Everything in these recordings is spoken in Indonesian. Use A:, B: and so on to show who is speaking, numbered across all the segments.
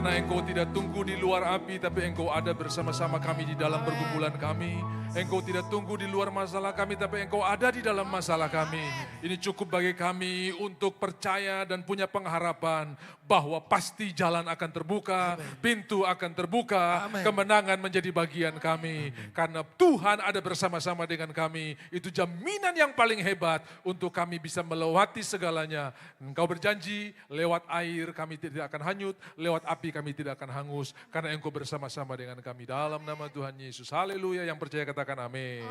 A: Karena Engkau tidak tunggu di luar api, tapi Engkau ada bersama-sama kami di dalam pergumulan kami. Engkau tidak tunggu di luar masalah kami, tapi Engkau ada di dalam masalah kami. Ini cukup bagi kami untuk percaya dan punya pengharapan bahwa pasti jalan akan terbuka, pintu akan terbuka, kemenangan menjadi bagian kami. Karena Tuhan ada bersama-sama dengan kami. Itu jaminan yang paling hebat untuk kami bisa melewati segalanya. Engkau berjanji, lewat air kami tidak akan hanyut, lewat api kami tidak akan hangus. Karena Engkau bersama-sama dengan kami. Dalam nama Tuhan Yesus. Haleluya, yang percaya katakan amin.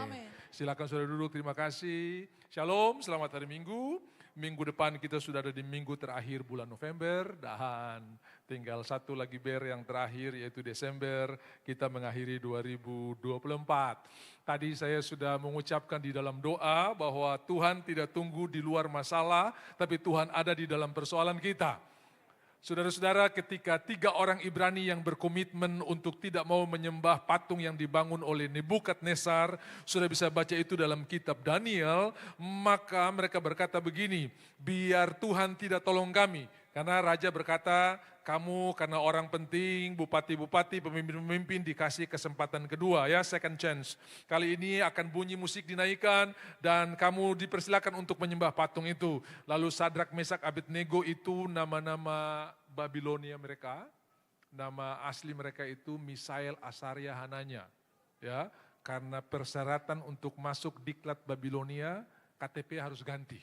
A: Silakan saudara duduk, terima kasih. Shalom, selamat hari Minggu. Minggu depan kita sudah ada di minggu terakhir bulan November. Dan tinggal satu lagi yang terakhir yaitu Desember. Kita mengakhiri 2024. Tadi saya sudah mengucapkan di dalam doa bahwa Tuhan tidak tunggu di luar masalah. Tapi Tuhan ada di dalam persoalan kita. Saudara-saudara, ketika 3 orang Ibrani yang berkomitmen untuk tidak mau menyembah patung yang dibangun oleh Nebukadnezar, sudah bisa baca itu dalam kitab Daniel, maka mereka berkata begini, biar Tuhan tidak tolong kami. Karena raja berkata, kamu karena orang penting, bupati-bupati, pemimpin-pemimpin dikasih kesempatan kedua ya, second chance. Kali ini akan bunyi musik dinaikkan dan kamu dipersilakan untuk menyembah patung itu. Lalu Sadrak, Mesak, Abednego itu nama-nama Babilonia mereka. Nama asli mereka itu Misael, Asaria, Hananya. Ya, karena persyaratan untuk masuk diklat Babilonia, KTP harus ganti.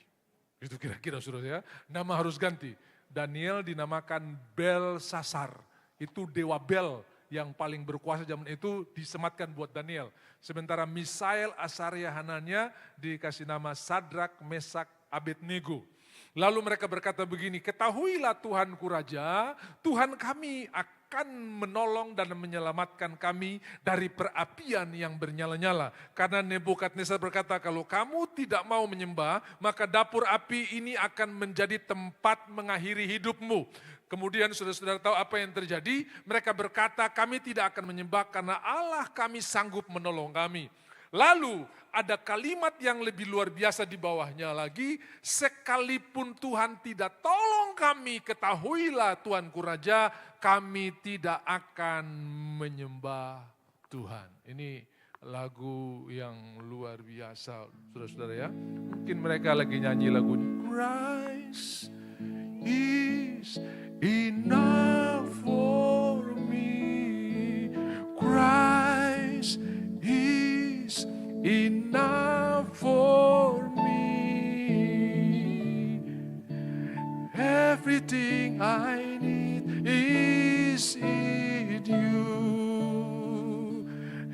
A: Itu kira-kira saudara ya, nama harus ganti. Daniel dinamakan Belsasar, itu dewa Bel yang paling berkuasa zaman itu disematkan buat Daniel. Sementara Misael, Asaria, Hananya dikasih nama Sadrak, Mesak, Abednego. Lalu mereka berkata begini, ketahuilah Tuhanku Raja, Tuhan kami akan menolong dan menyelamatkan kami dari perapian yang bernyala-nyala. Karena Nebukadnezar berkata, kalau kamu tidak mau menyembah, maka dapur api ini akan menjadi tempat mengakhiri hidupmu. Kemudian saudara-saudara tahu apa yang terjadi? Mereka berkata, kami tidak akan menyembah karena Allah kami sanggup menolong kami. Lalu ada kalimat yang lebih luar biasa di bawahnya lagi, sekalipun Tuhan tidak tolong kami, ketahuilah Tuanku Raja, kami tidak akan menyembah Tuhan. Ini lagu yang luar biasa, saudara-saudara ya. Mungkin mereka lagi nyanyi lagu ini. Christ is enough for me. Christ is enough for me. Everything I need is in you.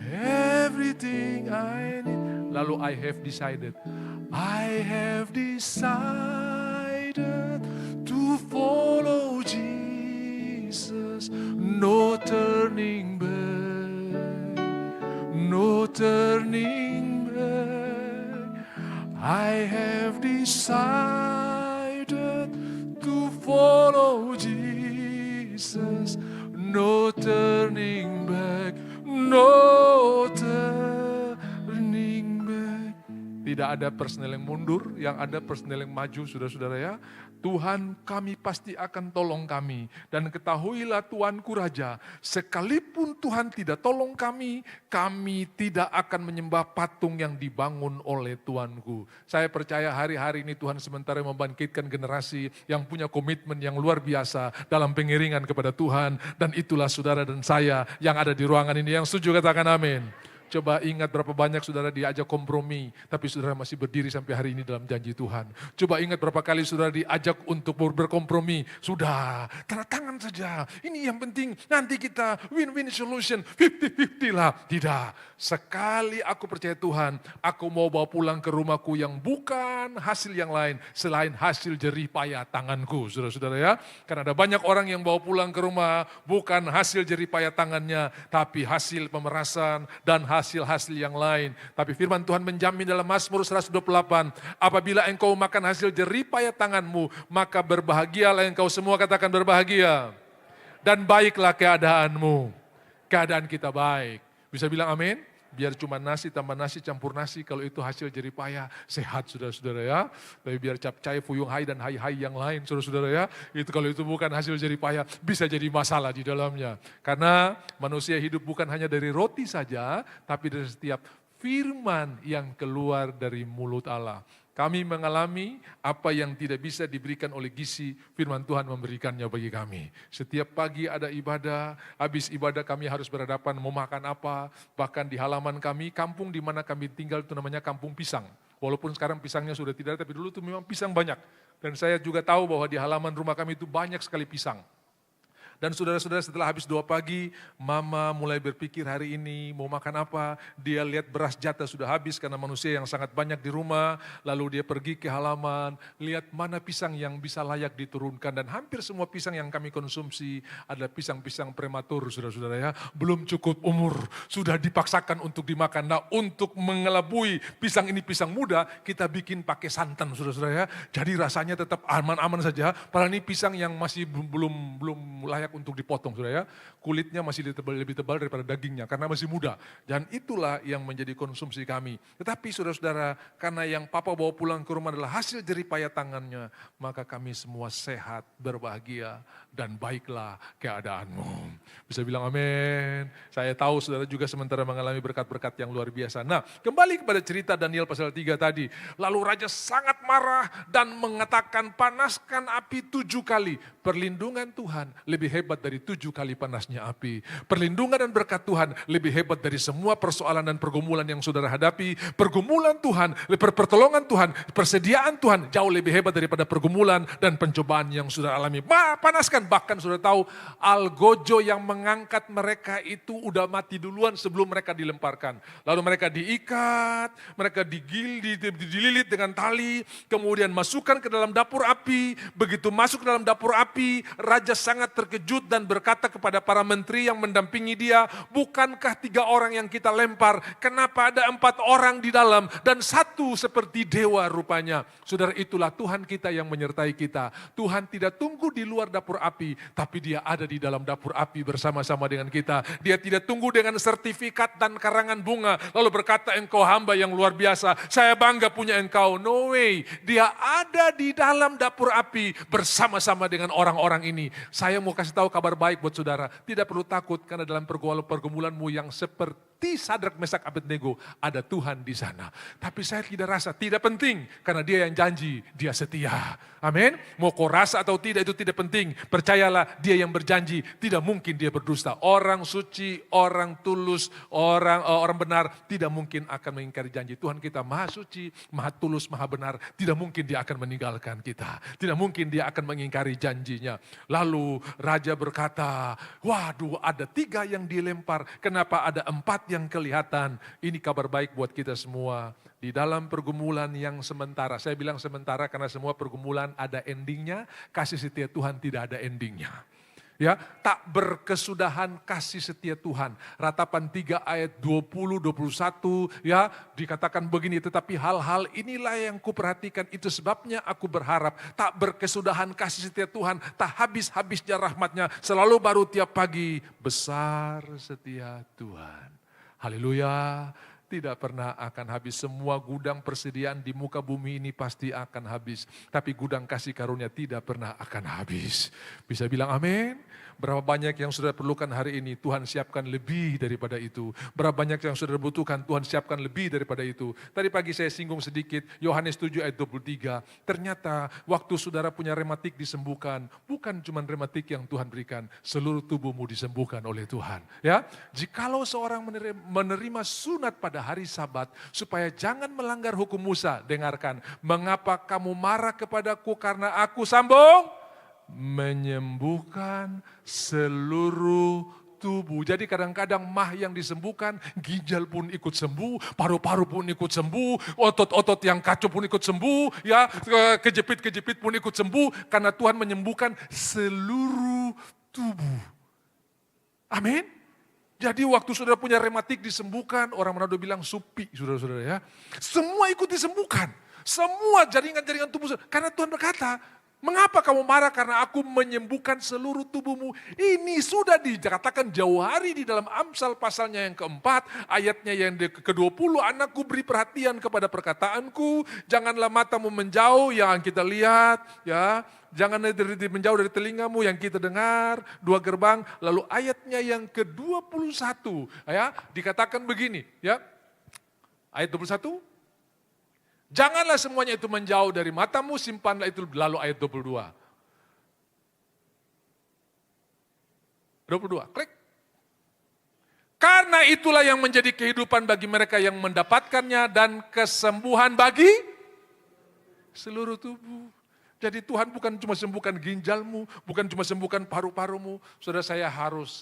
A: Everything I need. Lalu I have decided to follow Jesus. No turning back. No turning back. I have decided to follow Jesus. No turning back. No turning back. Tidak ada personel yang mundur, yang ada personel yang maju, saudara-saudara ya. Tuhan kami pasti akan tolong kami. Dan ketahuilah Tuanku Raja, sekalipun Tuhan tidak tolong kami, kami tidak akan menyembah patung yang dibangun oleh Tuanku. Saya percaya hari-hari ini Tuhan sementara membangkitkan generasi yang punya komitmen yang luar biasa dalam pengiringan kepada Tuhan. Dan itulah saudara dan saya yang ada di ruangan ini, yang setuju katakan amin. Coba ingat berapa banyak saudara diajak kompromi, tapi saudara masih berdiri sampai hari ini dalam janji Tuhan. Coba ingat berapa kali saudara diajak untuk berkompromi, sudah, tanda tangan saja. Ini yang penting, nanti kita win-win solution, 50-50 lah. Tidak, sekali aku percaya Tuhan, aku mau bawa pulang ke rumahku yang bukan hasil yang lain, selain hasil jerih payah tanganku, saudara-saudara ya. Karena ada banyak orang yang bawa pulang ke rumah, bukan hasil jerih payah tangannya, tapi hasil pemerasan dan hasil-hasil yang lain. Tapi firman Tuhan menjamin dalam Mazmur 128, apabila engkau makan hasil jerih payah tanganmu, maka berbahagialah engkau semua, katakan berbahagia. Dan baiklah keadaanmu. Keadaan kita baik. Bisa bilang amin? Biar cuma nasi tambah nasi campur nasi, kalau itu hasil jerih payah, sehat saudara-saudara ya. Tapi biar capcay, fuyung hai dan hai-hai yang lain saudara-saudara ya. Itu kalau itu bukan hasil jerih payah, bisa jadi masalah di dalamnya. Karena manusia hidup bukan hanya dari roti saja, tapi dari setiap firman yang keluar dari mulut Allah. Kami mengalami apa yang tidak bisa diberikan oleh gizi, firman Tuhan memberikannya bagi kami. Setiap pagi ada ibadah, habis ibadah kami harus berhadapan mau makan apa. Bahkan di halaman kami, kampung di mana kami tinggal itu namanya kampung pisang. Walaupun sekarang pisangnya sudah tidak ada, tapi dulu itu memang pisang banyak. Dan saya juga tahu bahwa di halaman rumah kami itu banyak sekali pisang. Dan saudara-saudara setelah habis doa pagi, mama mulai berpikir hari ini mau makan apa. Dia lihat beras jatah sudah habis karena manusia yang sangat banyak di rumah. Lalu dia pergi ke halaman, lihat mana pisang yang bisa layak diturunkan. Dan hampir semua pisang yang kami konsumsi adalah pisang-pisang prematur saudara-saudara ya. Belum cukup umur, sudah dipaksakan untuk dimakan. Nah untuk mengelabui pisang ini pisang muda, kita bikin pakai santan saudara-saudara ya. Jadi rasanya tetap aman-aman saja. Padahal ini pisang yang masih belum layak untuk dipotong saudara ya. Kulitnya masih lebih tebal daripada dagingnya karena masih muda. Dan itulah yang menjadi konsumsi kami. Tetapi saudara-saudara, karena yang papa bawa pulang ke rumah adalah hasil jerih payah tangannya, maka kami semua sehat, berbahagia, dan baiklah keadaanmu. Bisa bilang amin. Saya tahu saudara juga sementara mengalami berkat-berkat yang luar biasa. Nah, kembali kepada cerita Daniel pasal 3 tadi. Lalu raja sangat marah dan mengatakan panaskan api 7 kali. Perlindungan Tuhan lebih hebat dari 7 kali panasnya api. Perlindungan dan berkat Tuhan lebih hebat dari semua persoalan dan pergumulan yang saudara hadapi. Pergumulan Tuhan, pertolongan Tuhan, persediaan Tuhan jauh lebih hebat daripada pergumulan dan pencobaan yang saudara alami. Panaskan, bahkan saudara tahu algojo yang mengangkat mereka itu udah mati duluan sebelum mereka dilemparkan. Lalu mereka diikat, mereka dililit dengan tali, kemudian masukkan ke dalam dapur api. Begitu masuk ke dalam dapur api, raja sangat terkejut dan berkata kepada para menteri yang mendampingi dia, bukankah 3 orang yang kita lempar, kenapa ada 4 orang di dalam dan 1 seperti dewa rupanya. Saudara, itulah Tuhan kita yang menyertai kita. Tuhan tidak tunggu di luar dapur api, tapi dia ada di dalam dapur api bersama-sama dengan kita. Dia tidak tunggu dengan sertifikat dan karangan bunga, lalu berkata engkau hamba yang luar biasa, saya bangga punya engkau. No way, dia ada di dalam dapur api bersama-sama dengan orang-orang ini. Saya mau kasih tahu kabar baik buat saudara. Tidak perlu takut karena dalam pergumulanmu yang seperti Sadrak, Mesak, Abednego ada Tuhan di sana. Tapi saya tidak rasa, tidak penting karena dia yang janji, dia setia. Amin. Mau kau rasa atau tidak itu tidak penting. Percayalah dia yang berjanji, tidak mungkin dia berdusta. Orang suci, orang tulus, orang benar tidak mungkin akan mengingkari janji. Tuhan kita maha suci, maha tulus, maha benar. Tidak mungkin dia akan meninggalkan kita. Tidak mungkin dia akan mengingkari janjinya. Lalu raja berkata, waduh ada 3 yang dilempar, kenapa ada 4 yang kelihatan? Ini kabar baik buat kita semua. Di dalam pergumulan yang sementara, saya bilang sementara karena semua pergumulan ada endingnya, kasih setia Tuhan tidak ada endingnya. Ya, tak berkesudahan kasih setia Tuhan. Ratapan 3 ayat 20-21 ya dikatakan begini, tetapi hal-hal inilah yang kuperhatikan, itu sebabnya aku berharap tak berkesudahan kasih setia Tuhan, tak habis-habisnya rahmatnya, selalu baru tiap pagi, besar setia Tuhan. Haleluya. Tidak pernah akan habis. Semua gudang persediaan di muka bumi ini pasti akan habis. Tapi gudang kasih karunia tidak pernah akan habis. Bisa bilang amin? Berapa banyak yang sudah perlukan hari ini, Tuhan siapkan lebih daripada itu. Berapa banyak yang sudah butuhkan, Tuhan siapkan lebih daripada itu. Tadi pagi saya singgung sedikit, Yohanes 7 ayat 23. Ternyata waktu saudara punya rematik disembuhkan, bukan cuma rematik yang Tuhan berikan, seluruh tubuhmu disembuhkan oleh Tuhan. Ya, jikalau seorang menerima sunat pada hari Sabat, supaya jangan melanggar hukum Musa, dengarkan, mengapa kamu marah kepadaku karena aku sambung? Menyembuhkan seluruh tubuh. Jadi kadang-kadang mah yang disembuhkan, ginjal pun ikut sembuh, paru-paru pun ikut sembuh, otot-otot yang kacau pun ikut sembuh, ya kejepit-kejepit pun ikut sembuh, karena Tuhan menyembuhkan seluruh tubuh. Amin. Jadi waktu saudara punya rematik disembuhkan, orang Manado bilang supi, saudara-saudara ya. Semua ikut disembuhkan. Semua jaringan-jaringan tubuh, karena Tuhan berkata, Mengapa kamu marah? Karena aku menyembuhkan seluruh tubuhmu. Ini sudah dikatakan jauh hari di dalam Amsal pasalnya yang keempat, ayatnya yang ke-20, anakku beri perhatian kepada perkataanku, janganlah matamu menjauh yang kita lihat, ya. Jangan menjauh dari telingamu yang kita dengar, 2 gerbang. Lalu ayatnya yang ke-21, ya, dikatakan begini, ya. Ayat 21. Janganlah semuanya itu menjauh dari matamu, simpanlah itu. Lalu ayat 22. 22, klik. Karena itulah yang menjadi kehidupan bagi mereka yang mendapatkannya dan kesembuhan bagi seluruh tubuh. Jadi Tuhan bukan cuma sembuhkan ginjalmu, bukan cuma sembuhkan paru-parumu. Saudara, saya harus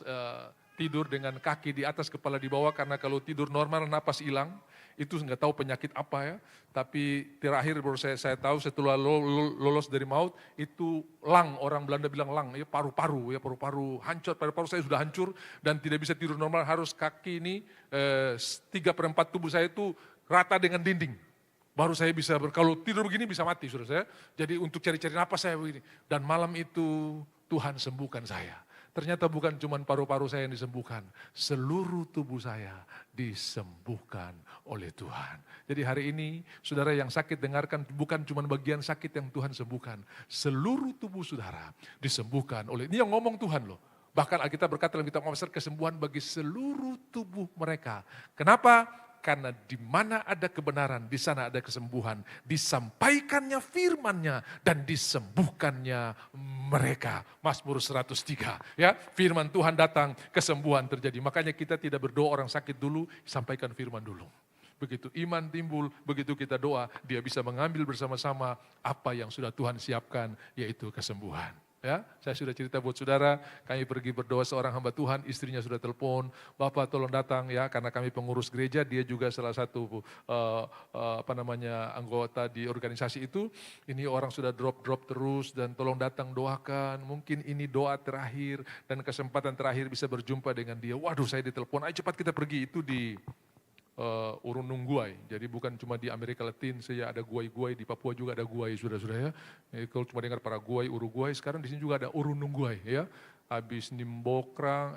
A: tidur dengan kaki di atas, kepala di bawah, karena kalau tidur normal napas hilang. Itu nggak tahu penyakit apa ya, tapi terakhir baru saya tahu setelah lolos dari maut, itu lang, orang Belanda bilang lang, ya paru-paru hancur, paru-paru saya sudah hancur dan tidak bisa tidur normal, harus kaki ini 3/4 tubuh saya itu rata dengan dinding. Baru saya bisa, kalau tidur begini bisa mati saudara saya, jadi untuk cari-cari napas saya begini. Dan malam itu Tuhan sembuhkan saya. Ternyata bukan cuma paru-paru saya yang disembuhkan, seluruh tubuh saya disembuhkan oleh Tuhan. Jadi hari ini saudara yang sakit dengarkan, bukan cuma bagian sakit yang Tuhan sembuhkan, seluruh tubuh saudara disembuhkan oleh, ini yang ngomong Tuhan loh. Bahkan Alkitab berkata dalam kitab Amsal, kesembuhan bagi seluruh tubuh mereka. Kenapa? Karena di mana ada kebenaran, di sana ada kesembuhan. Disampaikannya firman-Nya dan disembuhkannya mereka. Mazmur 103. Ya, firman Tuhan datang, kesembuhan terjadi. Makanya kita tidak berdoa orang sakit dulu, sampaikan firman dulu. Begitu iman timbul, begitu kita doa, dia bisa mengambil bersama-sama apa yang sudah Tuhan siapkan, yaitu kesembuhan. Ya, saya sudah cerita buat saudara, kami pergi berdoa, seorang hamba Tuhan, istrinya sudah telepon, Bapak tolong datang ya, karena kami pengurus gereja, dia juga salah satu anggota di organisasi itu. Ini orang sudah drop terus dan tolong datang doakan, mungkin ini doa terakhir dan kesempatan terakhir bisa berjumpa dengan dia. Waduh, saya ditelepon, ayo cepat kita pergi, itu di Urunungguai. Jadi bukan cuma di Amerika Latin, saya ada guai-guai, di Papua juga ada guai, saudara-saudara ya. Kalau cuma dengar Paraguay, Uruguay, sekarang di sini juga ada Urunungguai ya. Habis Nimbokrang,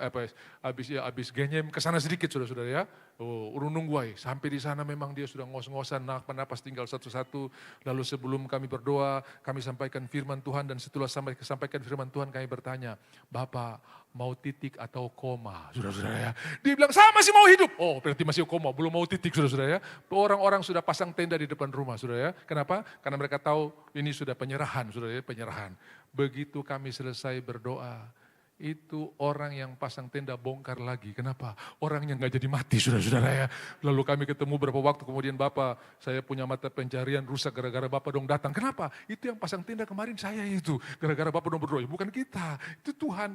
A: habis Genyem, ke sana sedikit saudara-saudara ya. Urunungguai, sampai di sana memang dia sudah ngos-ngosan, napas tinggal satu-satu. Lalu sebelum kami berdoa, kami sampaikan firman Tuhan, dan setelah sampaikan firman Tuhan kami bertanya, Bapak mau titik atau koma, saudara-saudara ya. Dia bilang, saya masih mau hidup. Oh, berarti masih koma, belum mau titik, saudara-saudara ya. Orang-orang sudah pasang tenda di depan rumah, saudara ya. Kenapa? Karena mereka tahu ini sudah penyerahan, saudara ya, penyerahan. Begitu kami selesai berdoa, itu orang yang pasang tenda bongkar lagi. Kenapa? Orangnya nggak jadi mati, saudara-saudara ya. Lalu kami ketemu beberapa waktu kemudian, Bapak, saya punya mata pencarian rusak gara-gara Bapak dong datang. Kenapa? Itu yang pasang tenda kemarin saya itu. Gara-gara Bapak dong berdoa. Bukan kita, itu Tuhan.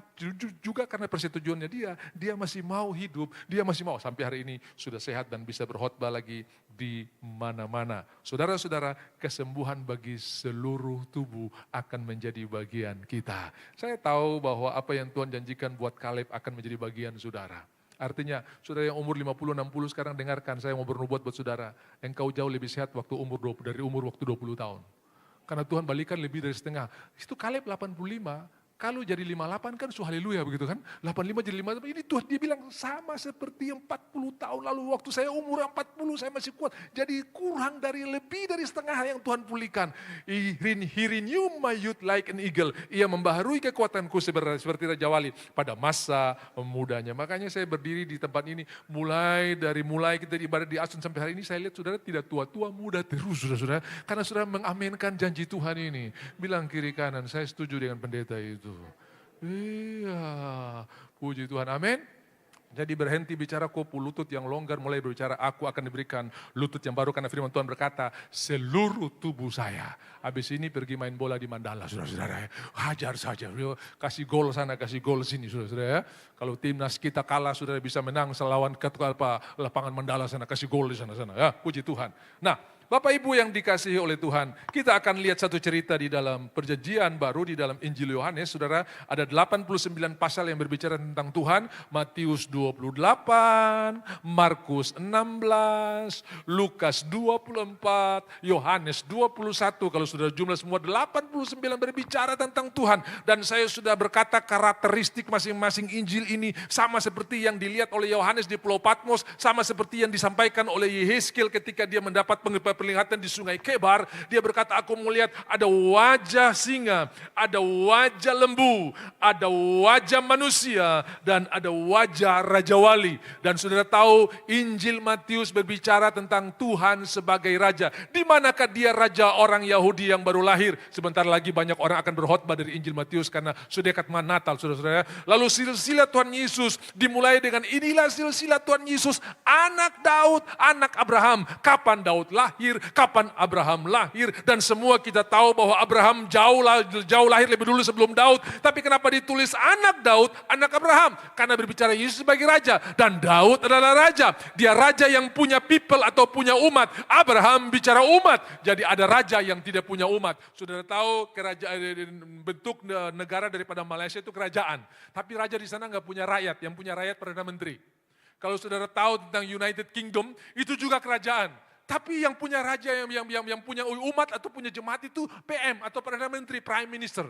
A: Juga karena persetujuannya dia masih mau hidup, dia masih mau. Sampai hari ini sudah sehat dan bisa berkhotbah lagi di mana-mana. Saudara-saudara, kesembuhan bagi seluruh tubuh akan menjadi bagian kita. Saya tahu bahwa apa yang Tuhan janjikan buat Kaleb akan menjadi bagian saudara. Artinya, saudara yang umur 50-60 sekarang dengarkan, saya mau bernubuat buat saudara. Engkau jauh lebih sehat dari umur waktu 20 tahun. Karena Tuhan balikan lebih dari setengah. Itu Kaleb 85. Kalau jadi 58 kan haleluya begitu kan. 85 jadi 58, ini Tuhan dia bilang sama seperti 40 tahun lalu. Waktu saya umur 40 saya masih kuat. Jadi kurang dari lebih dari setengah yang Tuhan pulihkan. He renew my youth like an eagle. Ia membaharui kekuatanku seperti Raja Wali pada masa mudanya. Makanya saya berdiri di tempat ini. Mulai kita ibadah di Asun sampai hari ini saya lihat saudara tidak tua-tua, muda terus saudara. Karena saudara mengamenkan janji Tuhan ini. Bilang kiri kanan, saya setuju dengan pendeta itu. Iya, puji Tuhan, amin. Jadi berhenti bicara kopu, lutut yang longgar mulai berbicara, aku akan diberikan lutut yang baru karena firman Tuhan berkata, seluruh tubuh saya. Habis ini pergi main bola di Mandala, saudara-saudara ya. Hajar saja, kasih gol sana, kasih gol sini, saudara-saudara ya. Kalau timnas kita kalah, saudara bisa menang selawan lapangan Mandala sana, kasih gol di sana-sana ya, puji Tuhan. Nah, Bapak Ibu yang dikasihi oleh Tuhan, kita akan lihat satu cerita di dalam perjanjian baru, di dalam Injil Yohanes, saudara, ada 89 pasal yang berbicara tentang Tuhan, Matius 28, Markus 16, Lukas 24, Yohanes 21, kalau sudah jumlah semua 89 berbicara tentang Tuhan. Dan saya sudah berkata karakteristik masing-masing Injil ini sama seperti yang dilihat oleh Yohanes di Pulau Patmos, sama seperti yang disampaikan oleh Yehezkiel ketika dia mendapat penglihatan di Sungai Kebar. Dia berkata, aku melihat ada wajah singa, ada wajah lembu, ada wajah manusia, dan ada wajah Raja Wali. Dan saudara tahu Injil Matius berbicara tentang Tuhan sebagai Raja. Di manakah dia Raja orang Yahudi yang baru lahir? Sebentar lagi banyak orang akan berkhotbah dari Injil Matius karena sudah dekat Natal, saudara-saudara. Lalu silsilah Tuhan Yesus dimulai dengan inilah silsilah Tuhan Yesus, anak Daud, anak Abraham. Kapan Daud lahir, kapan Abraham lahir, dan semua kita tahu bahwa Abraham jauh lahir lebih dulu sebelum Daud. Tapi kenapa ditulis anak Daud, anak Abraham? Karena berbicara Yesus sebagai Raja, dan Daud adalah Raja. Dia Raja yang punya people atau punya umat. Abraham bicara umat, jadi ada Raja yang tidak punya umat. Saudara tahu kerajaan, bentuk negara daripada Malaysia itu kerajaan. Tapi Raja di sana nggak punya rakyat, yang punya rakyat Perdana Menteri. Kalau saudara tahu tentang United Kingdom, itu juga kerajaan. Tapi yang punya raja, yang punya umat atau punya jemaat itu PM atau Perdana Menteri, Prime Minister.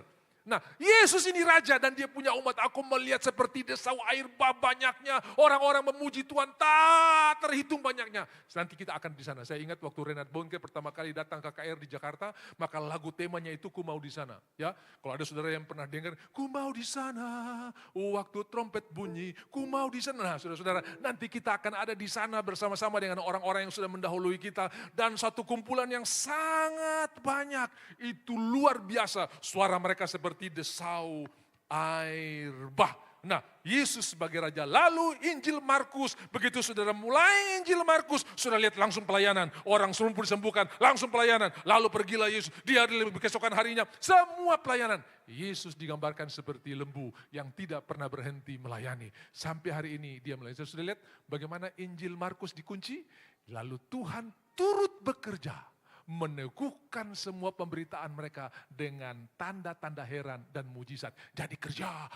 A: Nah, Yesus ini Raja dan dia punya umat. Aku melihat seperti desau air banyaknya. Orang-orang memuji Tuhan, tak terhitung banyaknya. Nanti kita akan di sana. Saya ingat waktu Renat Bonke pertama kali datang ke KKR di Jakarta, maka lagu temanya itu Ku Mau di Sana. Ya, kalau ada saudara yang pernah dengar, Ku mau di sana, waktu trompet bunyi, ku mau di sana. Nah, saudara-saudara, nanti kita akan ada di sana bersama-sama dengan orang-orang yang sudah mendahului kita. Dan satu kumpulan yang sangat banyak, itu luar biasa. Suara mereka seperti desau air bah. Nah, Yesus sebagai Raja. Lalu Injil Markus, begitu saudara mulai Injil Markus, sudah lihat langsung pelayanan. Orang lumpuh disembuhkan, langsung pelayanan. Lalu pergilah Yesus, dia keesokan harinya, semua pelayanan. Yesus digambarkan seperti lembu yang tidak pernah berhenti melayani. Sampai hari ini dia melayani. Sudah lihat bagaimana Injil Markus dikunci? Lalu Tuhan turut bekerja, meneguhkan semua pemberitaan mereka dengan tanda-tanda heran dan mujizat. Jadi kerja.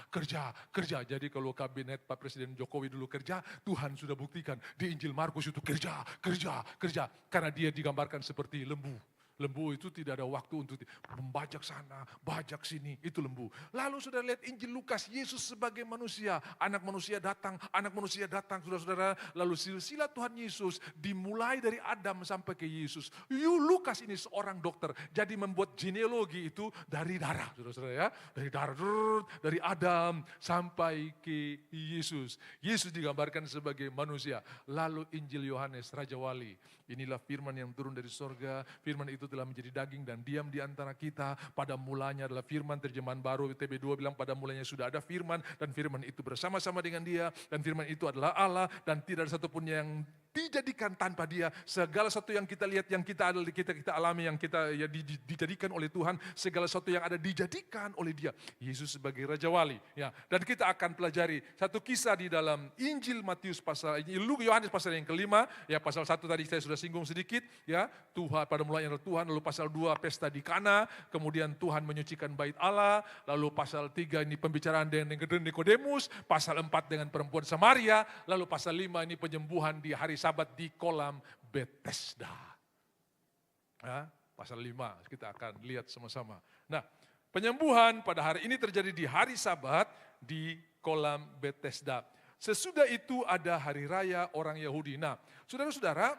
A: Jadi kalau kabinet Pak Presiden Jokowi dulu kerja, Tuhan sudah buktikan di Injil Markus itu kerja. Karena dia digambarkan seperti lembu. Lembu itu tidak ada waktu untuk membajak sana, bajak sini, itu lembu. Lalu sudah lihat Injil Lukas, Yesus sebagai manusia, anak manusia datang, saudara-saudara. Lalu silsilah Tuhan Yesus dimulai dari Adam sampai ke Yesus. Lukas ini seorang dokter, jadi membuat genealogi itu dari darah, saudara-saudara ya. Dari darah, dari Adam sampai ke Yesus. Yesus digambarkan sebagai manusia. Lalu Injil Yohanes, Raja Wali. Inilah firman yang turun dari sorga, firman itu telah menjadi daging dan diam di antara kita. Pada mulanya adalah firman, terjemahan baru TB2 bilang pada mulanya sudah ada firman, dan firman itu bersama-sama dengan dia, dan firman itu adalah Allah, dan tidak ada satupun yang dijadikan tanpa dia. Segala sesuatu yang kita lihat, yang kita alami, yang kita dijadikan oleh Tuhan, segala sesuatu yang ada dijadikan oleh dia. Yesus sebagai Raja Wali. Ya, dan kita akan pelajari satu kisah di dalam Injil Matius Yohanes pasal yang kelima, ya pasal 1 tadi saya sudah singgung sedikit, ya Tuhan pada mulanya adalah Tuhan, lalu pasal 2 pesta di Kana, kemudian Tuhan menyucikan bait Allah, lalu pasal 3 ini pembicaraan dengan Nikodemus, pasal 4 dengan perempuan Samaria, lalu pasal 5 ini penyembuhan di hari Sabat di kolam Bethesda. Ya, pasal 5 kita akan lihat sama-sama. Nah, penyembuhan pada hari ini terjadi di hari Sabat di kolam Bethesda. Sesudah itu ada hari raya orang Yahudi. Nah, saudara-saudara,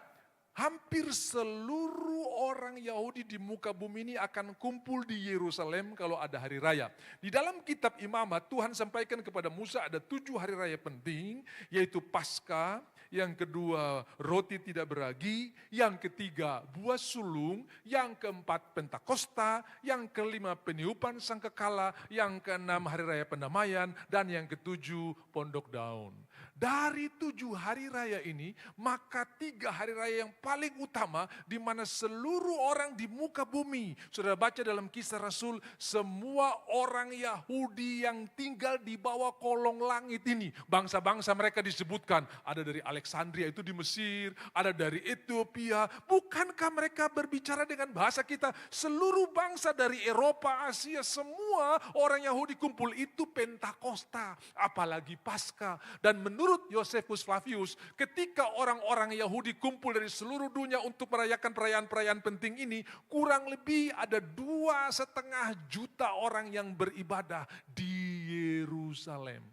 A: hampir seluruh orang Yahudi di muka bumi ini akan kumpul di Yerusalem kalau ada hari raya. Di dalam kitab Imamat, Tuhan sampaikan kepada Musa ada 7 hari raya penting, yaitu Paskah, yang kedua roti tidak beragi, yang ketiga buah sulung, yang keempat Pentakosta, yang kelima peniupan sangkakala, yang keenam hari raya pendamaian, dan yang ketujuh pondok daun. Dari 7 hari raya ini, maka 3 hari raya yang paling utama di mana seluruh orang di muka bumi, saudara baca dalam Kisah Rasul, semua orang Yahudi yang tinggal di bawah kolong langit ini, bangsa-bangsa mereka disebutkan, ada dari Alexander, Alexandria itu di Mesir, ada dari Ethiopia. Bukankah mereka berbicara dengan bahasa kita? Seluruh bangsa dari Eropa, Asia, semua orang Yahudi kumpul, itu Pentakosta, apalagi Paskah. Dan menurut Josephus Flavius, ketika orang-orang Yahudi kumpul dari seluruh dunia untuk merayakan perayaan-perayaan penting ini, kurang lebih ada 2,5 juta orang yang beribadah di Yerusalem.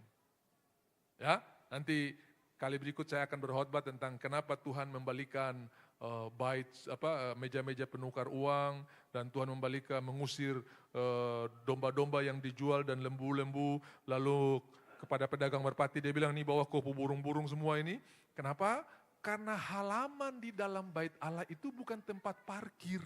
A: Ya, nanti kali berikut saya akan berkhotbah tentang kenapa Tuhan membalikan meja-meja penukar uang, dan Tuhan mengusir domba-domba yang dijual dan lembu-lembu, lalu kepada pedagang merpati dia bilang, nih bawa kopu burung-burung semua ini. Kenapa? Karena halaman di dalam bait Allah itu bukan tempat parkir.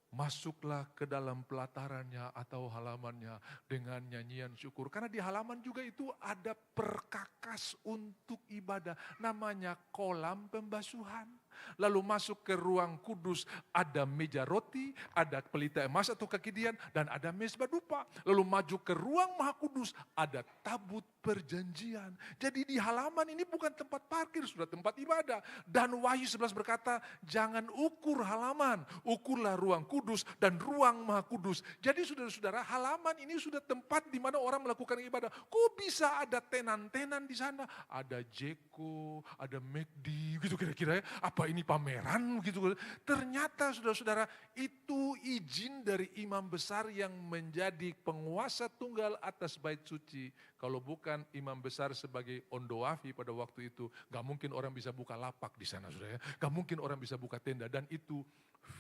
A: Masuklah ke dalam pelatarannya atau halamannya dengan nyanyian syukur. Karena di halaman juga itu ada perkakas untuk ibadah. Namanya kolam pembasuhan. Lalu masuk ke ruang kudus, ada meja roti, ada pelita emas atau kekidian, dan ada mezbah dupa. Lalu maju ke ruang maha kudus, ada tabut perjanjian. Jadi di halaman ini bukan tempat parkir, sudah tempat ibadah. Dan Wahyu 11 berkata, jangan ukur halaman, ukurlah ruang kudus dan ruang maha kudus. Jadi saudara-saudara, halaman ini sudah tempat di mana orang melakukan ibadah. Kok bisa ada tenan-tenan di sana? Ada Jeko, ada McD, gitu kira-kira ya. Apa ini pameran gitu? Ternyata saudara-saudara, itu izin dari imam besar yang menjadi penguasa tunggal atas bait suci. Kalau bukan imam besar sebagai ondoafi pada waktu itu, gak mungkin orang bisa buka lapak di sana, saudara ya. Gak mungkin orang bisa buka tenda, dan itu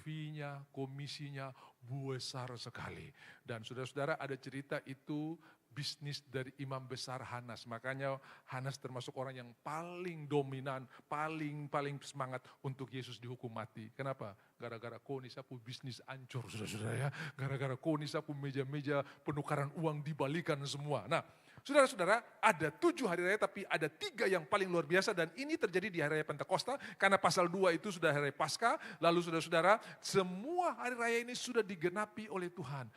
A: fee-nya, komisinya besar sekali. Dan saudara-saudara, ada cerita itu bisnis dari imam besar Hanas. Makanya Hanas termasuk orang yang paling dominan, paling semangat untuk Yesus dihukum mati. Kenapa? Gara-gara koni sapu bisnis ancur, saudara-saudara ya. Gara-gara koni sapu meja-meja penukaran uang dibalikan semua. Nah, saudara-saudara, ada 7 hari raya, tapi ada 3 yang paling luar biasa, dan ini terjadi di hari raya Pentakosta, karena pasal 2 itu sudah hari raya Paskah. Lalu saudara-saudara, semua hari raya ini sudah digenapi oleh Tuhan.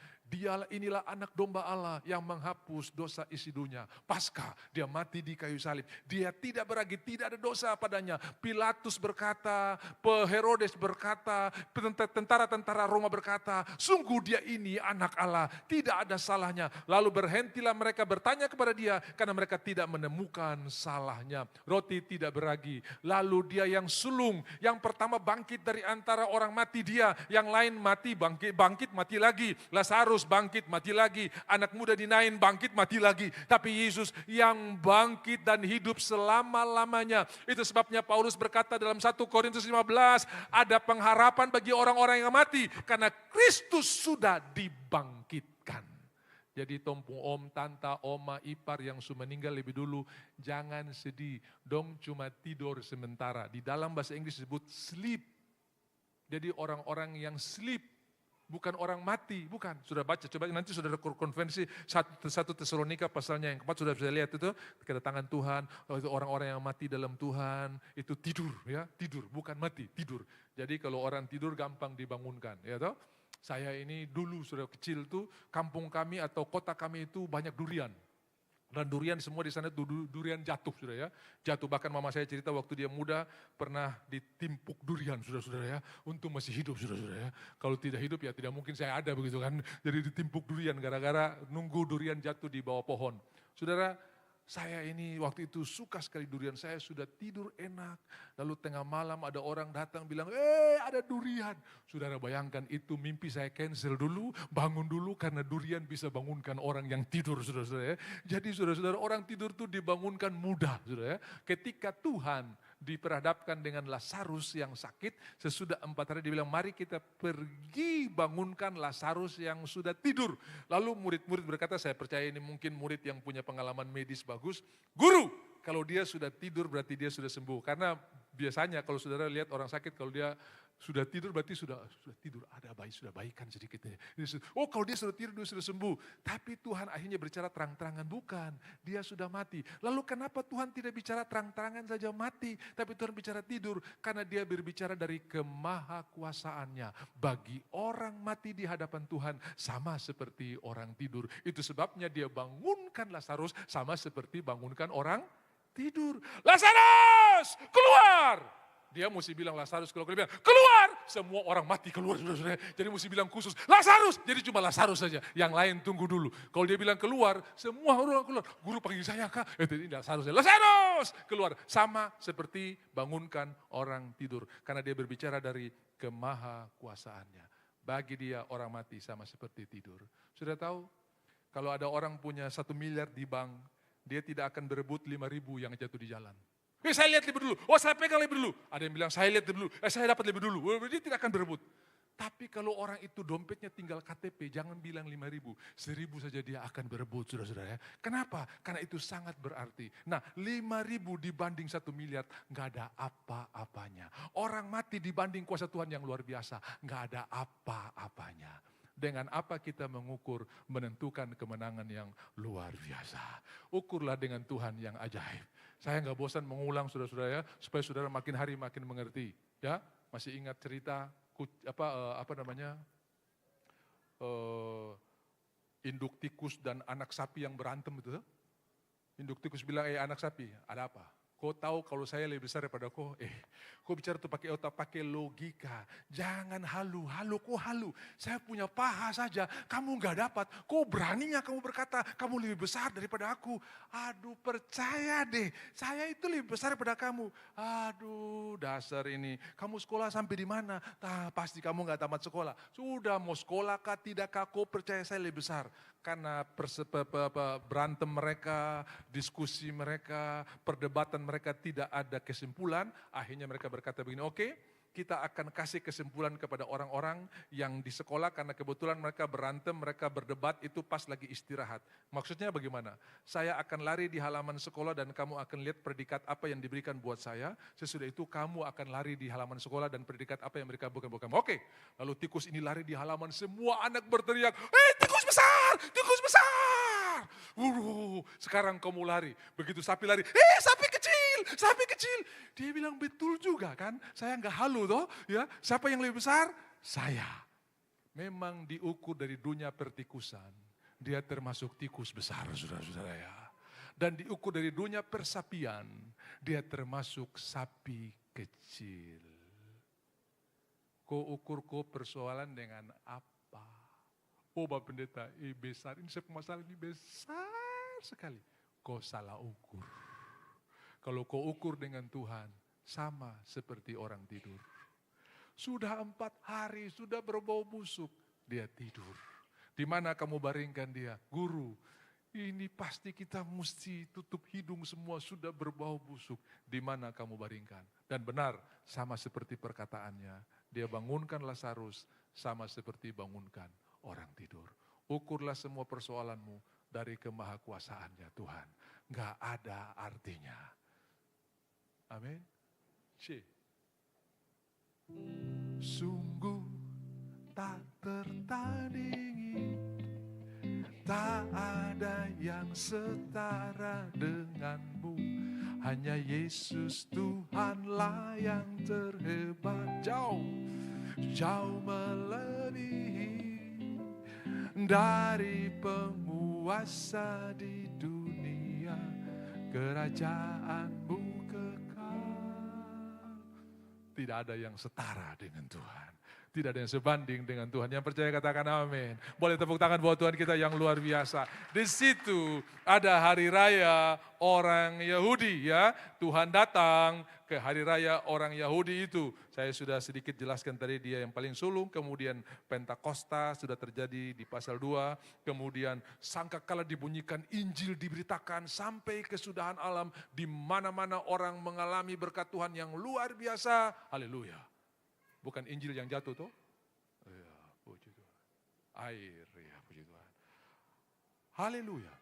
A: Inilah anak domba Allah yang menghapus dosa isi dunia. Paskah, dia mati di kayu salib. Dia tidak beragi, tidak ada dosa padanya. Pilatus berkata, Herodes berkata, tentara-tentara Roma berkata, sungguh dia ini anak Allah, tidak ada salahnya. Lalu berhentilah mereka bertanya kepada dia, karena mereka tidak menemukan salahnya. Roti tidak beragi. Lalu dia yang sulung, yang pertama bangkit dari antara orang mati dia, yang lain mati, bangkit mati lagi. Lazarus bangkit mati lagi, anak muda di Nain bangkit mati lagi. Tapi Yesus yang bangkit dan hidup selama-lamanya. Itu sebabnya Paulus berkata dalam 1 Korintus 15, ada pengharapan bagi orang-orang yang mati, karena Kristus sudah dibangkitkan. Jadi tompung om, tanta, oma, ipar yang sudah meninggal lebih dulu, jangan sedih, dong cuma tidur sementara. Di dalam bahasa Inggris disebut sleep. Jadi orang-orang yang sleep, bukan orang mati, bukan. Sudah baca, coba nanti sudah konvensi 1 Tesalonika pasalnya yang keempat, sudah bisa lihat itu, kedatangan Tuhan, orang-orang yang mati dalam Tuhan, itu tidur ya, tidur, bukan mati, tidur. Jadi kalau orang tidur gampang dibangunkan, ya toh. Saya ini dulu sudah kecil tuh, kampung kami atau kota kami itu banyak durian. Dan durian semua di sana durian jatuh, sudah ya. Jatuh, bahkan mama saya cerita waktu dia muda pernah ditimpuk durian, saudara-saudara ya. Untung masih hidup, saudara-saudara ya. Kalau tidak hidup ya tidak mungkin saya ada begitu kan. Jadi ditimpuk durian gara-gara nunggu durian jatuh di bawah pohon. Saudara, saya ini waktu itu suka sekali durian, saya sudah tidur enak. Lalu tengah malam ada orang datang bilang, ada durian. Saudara bayangkan itu mimpi saya cancel dulu, bangun dulu karena durian bisa bangunkan orang yang tidur, saudara-saudara ya. Jadi saudara-saudara, orang tidur itu dibangunkan mudah, saudara ya. Ketika Tuhan diperhadapkan dengan Lazarus yang sakit, sesudah 4 hari dibilang, mari kita pergi bangunkan Lazarus yang sudah tidur. Lalu murid-murid berkata, saya percaya ini mungkin murid yang punya pengalaman medis bagus, guru, kalau dia sudah tidur berarti dia sudah sembuh. Karena biasanya kalau saudara lihat orang sakit, kalau dia sudah tidur berarti sudah tidur, ada bayi, sudah baikan sedikitnya. Oh kalau dia sudah tidur, dia sudah sembuh. Tapi Tuhan akhirnya berbicara terang-terangan, bukan, dia sudah mati. Lalu kenapa Tuhan tidak bicara terang-terangan saja mati, tapi Tuhan bicara tidur? Karena dia berbicara dari kemahakuasaannya. Bagi orang mati di hadapan Tuhan sama seperti orang tidur. Itu sebabnya dia bangunkan Lazarus sama seperti bangunkan orang tidur. Lazarus, keluar! Dia mesti bilang Lazarus keluar. Semua orang mati keluar. Jadi mesti bilang khusus Lazarus. Jadi cuma Lazarus saja. Yang lain tunggu dulu. Kalau dia bilang keluar, semua orang keluar. Guru panggil saya kak. Ini Lazarus. Lazarus keluar. Sama seperti bangunkan orang tidur. Karena dia berbicara dari kemahakuasaannya. Bagi dia orang mati sama seperti tidur. Sudah tahu? Kalau ada orang punya 1 miliar di bank, dia tidak akan berebut 5.000 yang jatuh di jalan. Saya lihat lebih dulu, saya pegang lebih dulu. Ada yang bilang saya lihat lebih dulu, saya dapat lebih dulu. Dia tidak akan berebut. Tapi kalau orang itu dompetnya tinggal KTP, jangan bilang 5.000, 1.000 saja dia akan berebut, saudara-saudara. Kenapa? Karena itu sangat berarti. Nah, 5.000 dibanding 1 miliar, nggak ada apa-apanya. Orang mati dibanding kuasa Tuhan yang luar biasa, nggak ada apa-apanya. Dengan apa kita mengukur, menentukan kemenangan yang luar biasa. Ukurlah dengan Tuhan yang ajaib. Saya nggak bosan mengulang saudara-saudara ya, supaya saudara makin hari makin mengerti. Ya, masih ingat cerita induk tikus dan anak sapi yang berantem itu? Induk tikus bilang, anak sapi, ada apa? Kau tahu kalau saya lebih besar daripada kau? Kau bicara tuh pakai otak, pakai logika. Jangan halu, kau halu. Saya punya paha saja, kamu nggak dapat. Kau beraninya kamu berkata, kamu lebih besar daripada aku. Aduh, percaya deh, saya itu lebih besar daripada kamu. Aduh, dasar ini. Kamu sekolah sampai di mana? Pasti kamu nggak tamat sekolah. Sudah mau sekolah kah, tidak kah, kau percaya saya lebih besar. Karena berantem mereka, diskusi mereka, perdebatan mereka tidak ada kesimpulan. Akhirnya mereka berkata begini, oke, kita akan kasih kesimpulan kepada orang-orang yang di sekolah karena kebetulan mereka berantem, mereka berdebat itu pas lagi istirahat. Maksudnya bagaimana? Saya akan lari di halaman sekolah dan kamu akan lihat predikat apa yang diberikan buat saya. Sesudah itu kamu akan lari di halaman sekolah dan predikat apa yang mereka bukan buat kamu. Oke, lalu tikus ini lari di halaman, semua anak berteriak, tikus besar, tikus besar. Sekarang kamu lari, begitu sapi lari, sapi kecil. Dia bilang betul juga kan, saya nggak halu toh, ya. Siapa yang lebih besar? Saya. Memang diukur dari dunia pertikusan, dia termasuk tikus besar, saudara-saudara ya. Dan diukur dari dunia persapian, dia termasuk sapi kecil. Kau ukur persoalan dengan apa? Bapak pendeta, besar ini masalah ini besar sekali. Kau salah ukur. Kalau kau ukur dengan Tuhan, sama seperti orang tidur. Sudah 4 hari, sudah berbau busuk, dia tidur. Di mana kamu baringkan dia? Guru, ini pasti kita mesti tutup hidung semua, sudah berbau busuk. Di mana kamu baringkan? Dan benar, sama seperti perkataannya. Dia bangunkan Lazarus, sama seperti bangunkan orang tidur. Ukurlah semua persoalanmu dari kemahakuasaannya Tuhan. Gak ada artinya. Amin. Sungguh tak tertandingi, tak ada yang setara denganmu. Hanya Yesus Tuhanlah yang terhebat, jauh melebihi dari penguasa di dunia. Kerajaanmu tidak ada yang setara dengan Tuhan. Tidak ada yang sebanding dengan Tuhan. Yang percaya katakan amin. Boleh tepuk tangan buat Tuhan kita yang luar biasa. Di situ ada hari raya orang Yahudi ya. Tuhan datang ke hari raya orang Yahudi itu. Saya sudah sedikit jelaskan tadi dia yang paling sulung. Kemudian Pentakosta sudah terjadi di pasal 2. Kemudian sangkakala dibunyikan, Injil diberitakan sampai kesudahan alam. Di mana-mana orang mengalami berkat Tuhan yang luar biasa. Haleluya. Bukan Injil yang jatuh tuh. Ya, puji Tuhan. Air, ya puji Tuhan. Haleluya.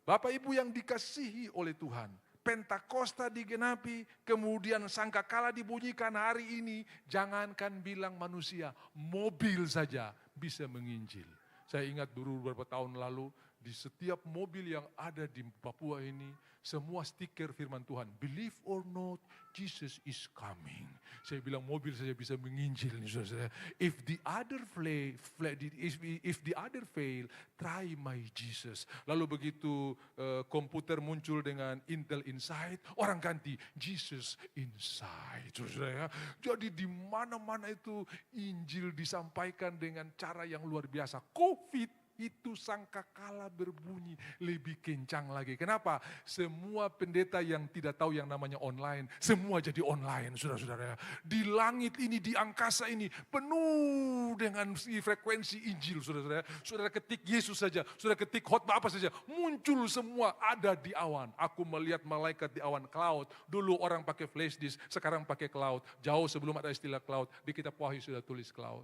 A: Bapak Ibu yang dikasihi oleh Tuhan. Pentakosta digenapi, kemudian sangkakala dibunyikan hari ini. Jangankan bilang manusia, mobil saja bisa menginjil. Saya ingat dulu beberapa tahun lalu, di setiap mobil yang ada di Papua ini, Semua stiker firman Tuhan. Believe or not, Jesus is coming. Saya bilang mobil saja bisa menginjil nih saudara. If the other fail, try my Jesus. Lalu begitu komputer muncul dengan Intel Inside, orang ganti Jesus Inside. Saudara ya. Jadi di mana-mana itu Injil disampaikan dengan cara yang luar biasa. COVID itu sangkakala berbunyi lebih kencang lagi. Kenapa? Semua pendeta yang tidak tahu yang namanya online, semua jadi online, saudara-saudara. Di langit ini, di angkasa ini, penuh dengan frekuensi Injil, saudara-saudara. Saudara ketik Yesus saja, saudara ketik khotbah apa saja, muncul semua ada di awan. Aku melihat malaikat di awan cloud. Dulu orang pakai flash disk, sekarang pakai cloud. Jauh sebelum ada istilah cloud, di kitab Wahyu sudah tulis cloud.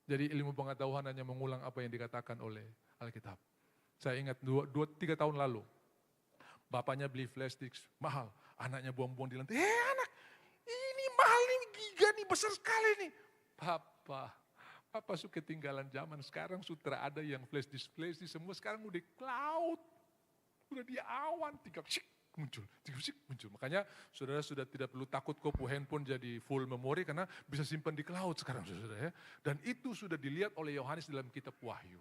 A: Jadi ilmu pengetahuan hanya mengulang apa yang dikatakan oleh Alkitab. Saya ingat 2-3 tahun lalu, bapaknya beli flash disk mahal, anaknya buang-buang di lantai. Anak, ini mahal nih, giga nih, besar sekali nih. Papa suka ketinggalan zaman sekarang, sudah ada yang flash disk semua sekarang udah cloud, udah di awan, tinggal muncul. Makanya saudara sudah tidak perlu takut kopu handphone jadi full memori karena bisa simpan di cloud sekarang saudara ya. Dan itu sudah dilihat oleh Yohanes dalam kitab Wahyu.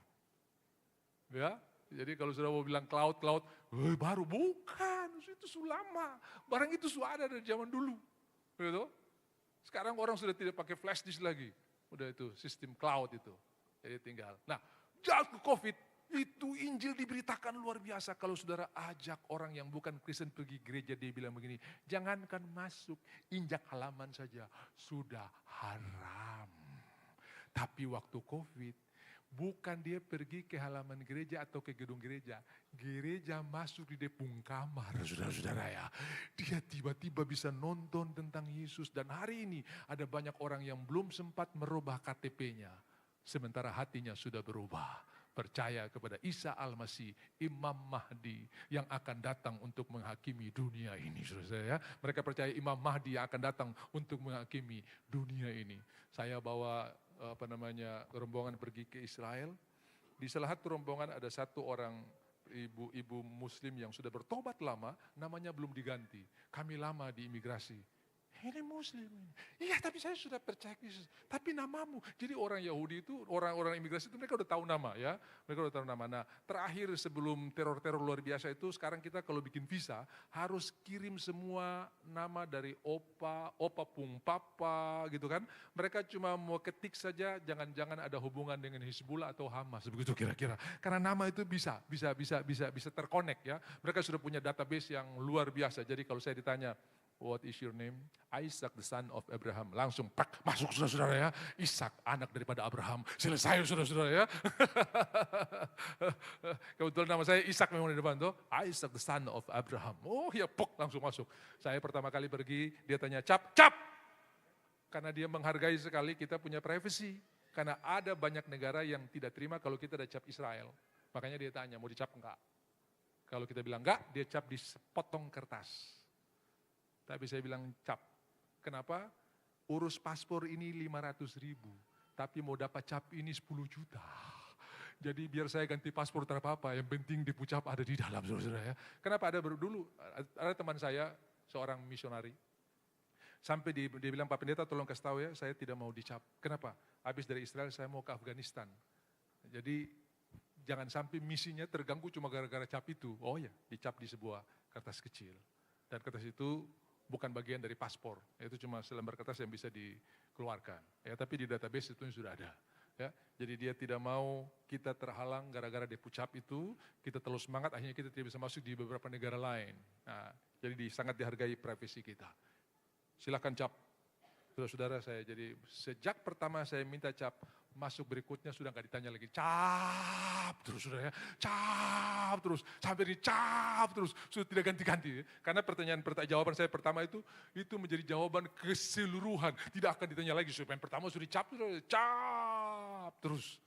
A: Ya, jadi kalau saudara mau bilang cloud, baru bukan, itu sudah lama. Barang itu sudah ada dari zaman dulu. Gitu. Sekarang orang sudah tidak pakai flash disk lagi. Udah itu sistem cloud itu. Jadi tinggal. Nah, jatuh ke COVID. Itu Injil diberitakan luar biasa. Kalau saudara ajak orang yang bukan Kristen pergi gereja, dia bilang begini, jangankan masuk, injak halaman saja, sudah haram. Tapi waktu COVID, bukan dia pergi ke halaman gereja atau ke gedung gereja. Gereja masuk di depung kamar, saudara-saudara ya. Dia tiba-tiba bisa nonton tentang Yesus. Dan hari ini ada banyak orang yang belum sempat merubah KTP-nya. Sementara hatinya sudah berubah. Percaya kepada Isa Al-Masih, Imam Mahdi yang akan datang untuk menghakimi dunia ini. Saudara ya. Mereka percaya Imam Mahdi yang akan datang untuk menghakimi dunia ini. Saya bawa rombongan pergi ke Israel. Di salah satu rombongan ada satu orang ibu muslim yang sudah bertobat lama, namanya belum diganti. Kami lama di imigrasi. Ini muslim. Iya, tapi saya sudah percaya Yesus. Tapi namamu. Jadi orang Yahudi itu, orang-orang imigrasi itu mereka udah tahu nama ya. Mereka udah tahu nama. Nah, terakhir sebelum teror-teror luar biasa itu, sekarang kita kalau bikin visa harus kirim semua nama dari opa pung papa gitu kan. Mereka cuma mau ketik saja, jangan-jangan ada hubungan dengan Hizbullah atau Hamas begitu kira-kira. Karena nama itu bisa terkonek ya. Mereka sudah punya database yang luar biasa. Jadi kalau saya ditanya, what is your name? Isaac, the son of Abraham. Langsung masuk saudara-saudara ya. Ishak, anak daripada Abraham. Selesai saudara-saudara ya. Kebetulan nama saya Ishak memang di depan tuh. Isaac, the son of Abraham. Oh ya, langsung masuk. Saya pertama kali pergi, dia tanya, cap. Karena dia menghargai sekali kita punya privacy. Karena ada banyak negara yang tidak terima kalau kita ada cap Israel. Makanya dia tanya, mau dicap enggak? Kalau kita bilang enggak, dia cap di sepotong kertas. Tapi saya bilang cap. Kenapa? Urus paspor ini 500.000. Tapi mau dapat cap ini 10 juta. Jadi biar saya ganti paspor tak apa-apa. Yang penting dipucap ada di dalam saudara ya. Kenapa dulu ada teman saya, seorang misionari. Sampai dia bilang, Pak Pendeta tolong kasih tahu ya, saya tidak mau dicap. Kenapa? Habis dari Israel saya mau ke Afghanistan. Jadi jangan sampai misinya terganggu cuma gara-gara cap itu. Oh ya, dicap di sebuah kertas kecil. Dan kertas itu bukan bagian dari paspor, itu cuma selembar kertas yang bisa dikeluarkan. Ya, tapi di database itu sudah ada. Ya, jadi dia tidak mau kita terhalang gara-gara dia pucap itu, kita terlalu semangat, akhirnya kita tidak bisa masuk di beberapa negara lain. Nah, jadi sangat dihargai privasi kita. Silakan cap. Saudara-saudara saya, jadi sejak pertama saya minta cap, masuk berikutnya sudah nggak ditanya lagi, cap terus saudara ya, cap terus, sampai di cap terus, sudah tidak ganti-ganti. Karena jawaban saya pertama itu menjadi jawaban keseluruhan, tidak akan ditanya lagi. Yang pertama sudah cap terus.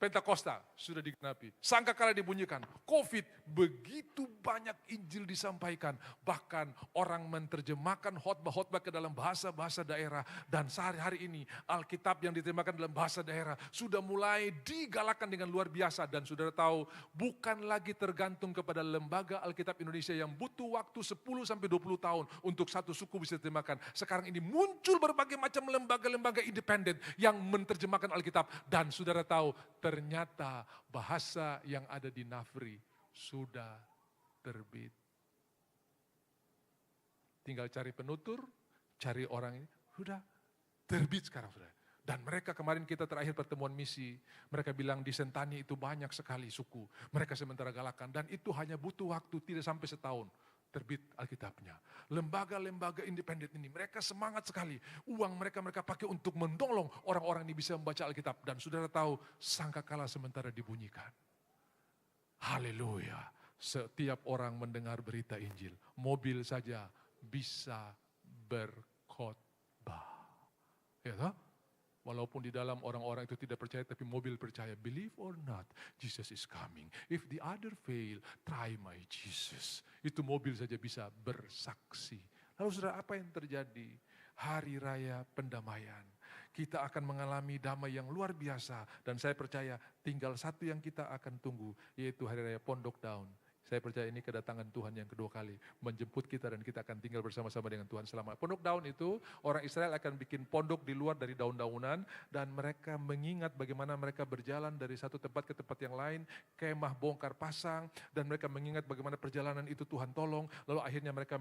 A: Pentakosta sudah digenapi. Sangkakala dibunyikan. Covid, begitu banyak Injil disampaikan. Bahkan orang menerjemahkan khotbah-khotbah ke dalam bahasa-bahasa daerah. Dan sehari-hari ini Alkitab yang diterjemahkan dalam bahasa daerah sudah mulai digalakan dengan luar biasa. Dan saudara tahu, bukan lagi tergantung kepada lembaga Alkitab Indonesia yang butuh waktu 10-20 tahun untuk satu suku bisa diterjemahkan. Sekarang ini muncul berbagai macam lembaga-lembaga independen yang menerjemahkan Alkitab. Dan saudara tahu, ternyata bahasa yang ada di Nafri sudah terbit. Tinggal cari penutur, cari orang ini, sudah terbit sekarang sudah. Dan mereka kemarin kita terakhir pertemuan misi, mereka bilang di Sentani itu banyak sekali suku. Mereka sementara galakan dan itu hanya butuh waktu tidak sampai setahun. Terbit Alkitabnya. Lembaga-lembaga independen ini, mereka semangat sekali. Uang mereka pakai untuk menolong orang-orang ini bisa membaca Alkitab. Dan saudara tahu, sangkakala sementara dibunyikan. Haleluya. Setiap orang mendengar berita Injil, mobil saja bisa berkhotbah. Ya toh? Walaupun di dalam orang-orang itu tidak percaya, tapi mobil percaya. Believe or not, Jesus is coming. If the other fail, try my Jesus. Itu mobil saja bisa bersaksi. Lalu saudara, apa yang terjadi? Hari Raya Pendamaian. Kita akan mengalami damai yang luar biasa. Dan saya percaya tinggal satu yang kita akan tunggu, yaitu Hari Raya Pondok Daun. Saya percaya ini kedatangan Tuhan yang kedua kali. Menjemput kita dan kita akan tinggal bersama-sama dengan Tuhan selama. Pondok daun itu orang Israel akan bikin pondok di luar dari daun-daunan. Dan mereka mengingat bagaimana mereka berjalan dari satu tempat ke tempat yang lain. Kemah bongkar pasang. Dan mereka mengingat bagaimana perjalanan itu Tuhan tolong. Lalu akhirnya mereka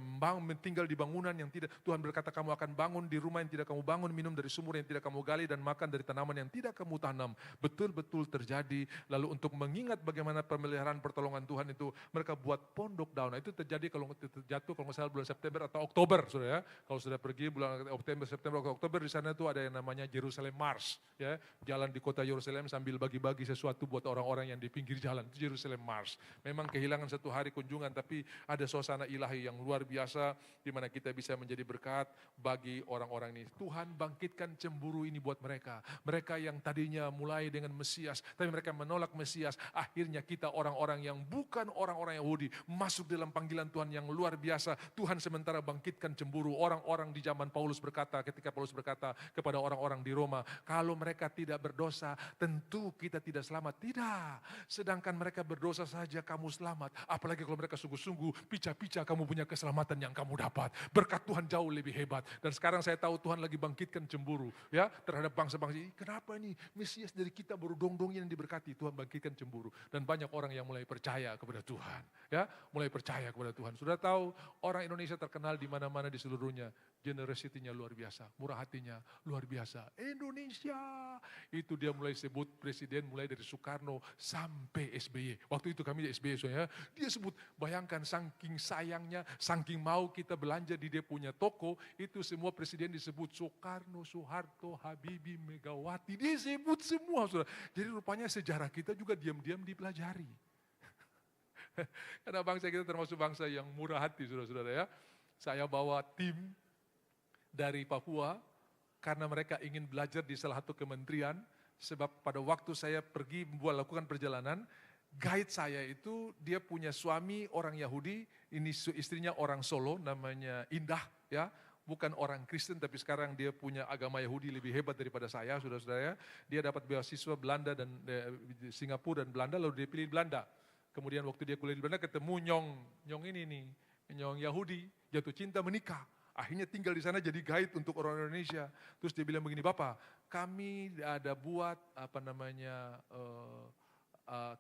A: tinggal di bangunan yang tidak. Tuhan berkata kamu akan bangun di rumah yang tidak kamu bangun. Minum dari sumur yang tidak kamu gali. Dan makan dari tanaman yang tidak kamu tanam. Betul-betul terjadi. Lalu untuk mengingat bagaimana pemeliharaan pertolongan Tuhan itu. Mereka buat pondok daun. Itu terjadi kalau jatuh kalau nggak salah bulan September atau Oktober, saudara ya. Kalau sudah pergi bulan September, Oktober di sana itu ada yang namanya Jerusalem Mars, ya. Jalan di kota Yerusalem sambil bagi-bagi sesuatu buat orang-orang yang di pinggir jalan. Itu Jerusalem Mars. Memang kehilangan satu hari kunjungan, tapi ada suasana ilahi yang luar biasa di mana kita bisa menjadi berkat bagi orang-orang ini. Tuhan bangkitkan cemburu ini buat mereka. Mereka yang tadinya mulai dengan Mesias, tapi mereka menolak Mesias. Akhirnya kita orang-orang yang bukan orang-orang Yahudi masuk dalam panggilan Tuhan yang luar biasa. Tuhan sementara bangkitkan cemburu. Orang-orang di zaman Paulus berkata, ketika Paulus berkata kepada orang-orang di Roma, kalau mereka tidak berdosa, tentu kita tidak selamat. Tidak. Sedangkan mereka berdosa saja kamu selamat. Apalagi kalau mereka sungguh-sungguh, pica-pica kamu punya keselamatan yang kamu dapat. Berkat Tuhan jauh lebih hebat. Dan sekarang saya tahu Tuhan lagi bangkitkan cemburu ya terhadap bangsa-bangsa ini. Kenapa ini Mesias dari kita baru dong-dong yang diberkati. Tuhan bangkitkan cemburu. Dan banyak orang yang mulai percaya kepada Tuhan. Ya, mulai percaya kepada Tuhan. Sudah tahu orang Indonesia terkenal di mana-mana di seluruhnya. Generosity-nya luar biasa, murah hatinya luar biasa. Indonesia, itu dia mulai sebut presiden mulai dari Soekarno sampai SBY. Waktu itu kami di SBY soalnya, dia sebut, bayangkan saking sayangnya, saking mau kita belanja di dia punya toko, itu semua presiden disebut Soekarno, Soeharto, Habibie, Megawati, dia sebut semua. Saudara. Jadi rupanya sejarah kita juga diam-diam dipelajari. Karena bangsa kita termasuk bangsa yang murah hati, saudara-saudara ya. Saya bawa tim dari Papua karena mereka ingin belajar di salah satu kementerian. Sebab pada waktu saya pergi melakukan perjalanan, guide saya itu dia punya suami orang Yahudi, ini istrinya orang Solo, namanya Indah ya. Bukan orang Kristen tapi sekarang dia punya agama Yahudi lebih hebat daripada saya, saudara-saudara ya. Dia dapat beasiswa Belanda dan Singapura dan Belanda, lalu dia pilih Belanda. Kemudian waktu dia kuliah di Belanda ketemu Nyong ini nih, Nyong Yahudi, jatuh cinta menikah. Akhirnya tinggal di sana jadi guide untuk orang Indonesia. Terus dia bilang begini, Bapak, kami ada buat